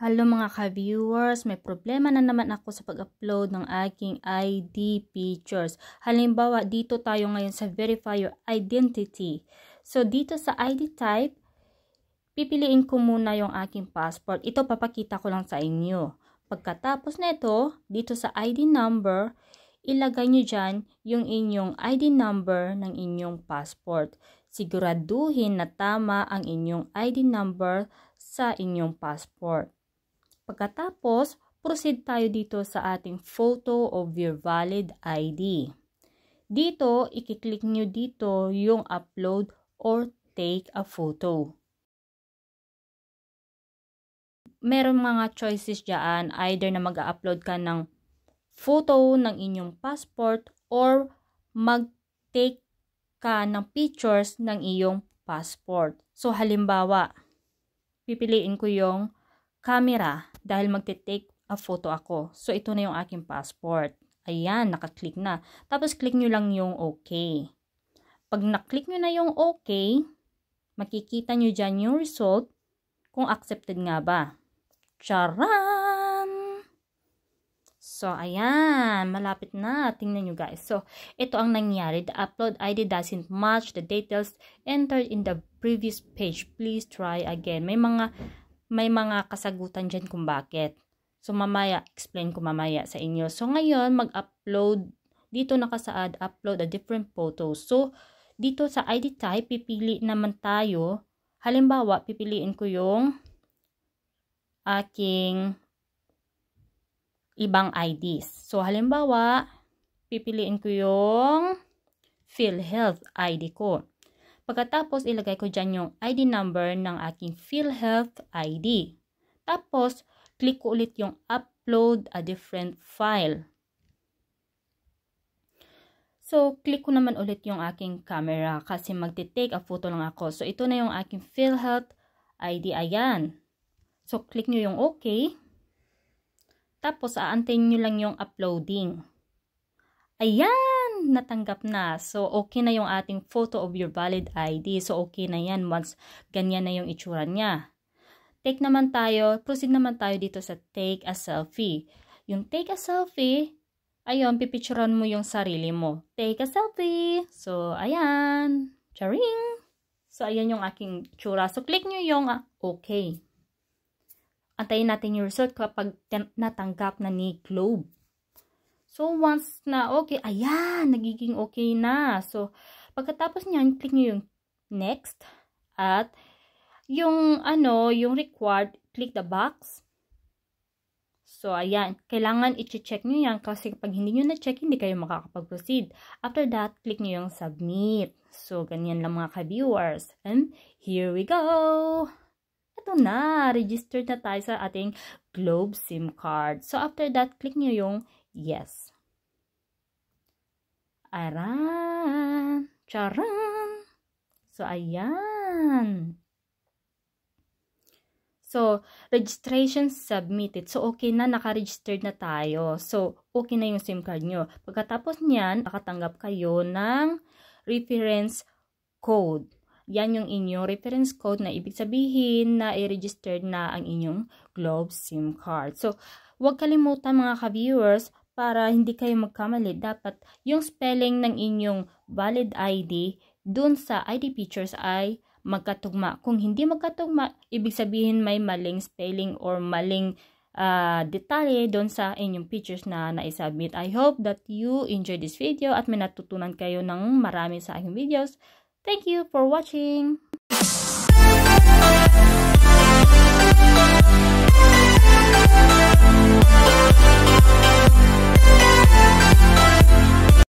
Hello mga ka-viewers, may problema na naman ako sa pag-upload ng aking ID pictures. Halimbawa, dito tayo ngayon sa Verify Your Identity. So, dito sa ID type, pipiliin ko muna yung aking passport. Ito papakita ko lang sa inyo. Pagkatapos nito, dito sa ID number, ilagay nyo dyan yung inyong ID number ng inyong passport. Siguraduhin na tama ang inyong ID number sa inyong passport. Pagkatapos, proceed tayo dito sa ating photo of your valid ID. Dito, i-click nyo dito yung upload or take a photo. Meron mga choices dyan, either na mag-upload ka ng photo ng inyong passport or mag-take ka ng pictures ng iyong passport. So, halimbawa, pipiliin ko yung camera dahil magte-take a photo ako. So, ito na yung aking passport. Ayan, nakaklik na. Tapos, click nyo lang yung OK. Pag na-click nyo na yung OK, makikita nyo dyan yung result kung accepted nga ba. Charan! So, ayan, malapit na. Tingnan nyo guys. So, ito ang nangyari. The upload ID doesn't match the details entered in the previous page. Please try again. May mga kasagutan dyan kung bakit. So, mamaya, explain ko mamaya sa inyo. So, ngayon, mag-upload. Dito nakasaad, upload a different photo. So, dito sa ID type, pipili naman tayo. Halimbawa, pipiliin ko yung aking ibang IDs. So, halimbawa, pipiliin ko yung PhilHealth ID ko. Pagkatapos, ilagay ko dyan yung ID number ng aking PhilHealth ID. Tapos, click ko ulit yung upload a different file. So, click ko naman ulit yung aking camera kasi magte-take a photo lang ako. So, ito na yung aking PhilHealth ID. Ayan. So, click nyo yung OK. Tapos, aantayin nyo lang yung uploading. Ayan! Natanggap na. So, okay na yung ating photo of your valid ID. So, okay na yan once ganyan na yung itsura niya. Proceed naman tayo dito sa take a selfie. Yung take a selfie, ayun, pipicturean mo yung sarili mo. Take a selfie. So, ayan. Charing! So, ayan yung aking itsura. So, click nyo yung okay. Antayin natin yung result kapag natanggap na ni Globe. So, once na okay, ayan, nagiging okay na. So, pagkatapos niyan, click nyo yung next. At, yung required, click the box. So, ayan, kailangan i-check nyo yan kasi pag hindi nyo na-check, hindi kayo makakapag-proceed. After that, click nyo yung submit. So, ganyan lang mga ka-viewers. And, here we go! Ito na, registered na tayo sa ating Globe SIM card. So, after that, click nyo yung yes. Aran. Charan. So, ayan. So, registration submitted. So, okay na, naka-registered na tayo. So, okay na yung SIM card nyo. Pagkatapos niyan, nakatanggap kayo ng reference code. Yan yung inyong reference code na ibig sabihin na i-registered na ang inyong Globe SIM card. So, huwag kalimutan mga ka-viewers, para hindi kayo magkamali, dapat yung spelling ng inyong valid ID dun sa ID pictures ay magkatugma. Kung hindi magkatugma, ibig sabihin may maling spelling or maling detalye dun sa inyong pictures na naisubmit. I hope that you enjoyed this video at may natutunan kayo ng marami sa aking videos. Thank you for watching!